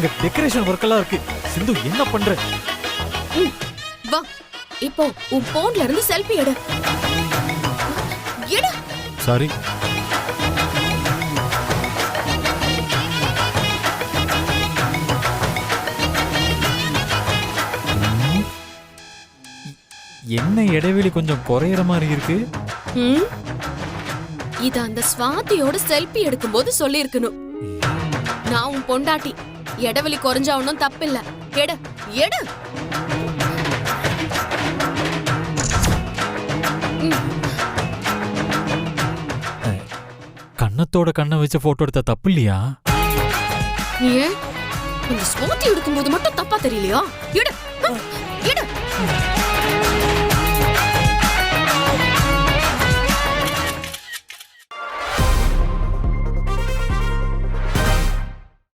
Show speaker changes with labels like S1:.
S1: அங்க decoration work எல்லாம் இருக்கு. சிந்து என்ன பண்ற?
S2: வா, இப்போ உன் போன்ல இருந்து செல்ஃபி எடு. எடு.
S1: சாரி. என்ன இடைவெளி கொஞ்சம் குறையற மாதிரி இருக்கு.
S2: இது அந்த ஸ்வாதியோட செல்ஃபி எடுக்கும்போது சொல்லிருக்கணும். நான் உன் பொண்டாட்டி, இடைவெளி குறைஞ்சா ஒன்னும் தப்பில்ல. எடு எடு.
S1: கண்ணத்தோட கண்ணை வச்ச போட்டோ எடுத்த தப்பு இல்லையா?
S2: ஏன் இந்த ஸ்வாதி எடுக்கும்போது மட்டும் தப்பா தெரியலையா? எடு.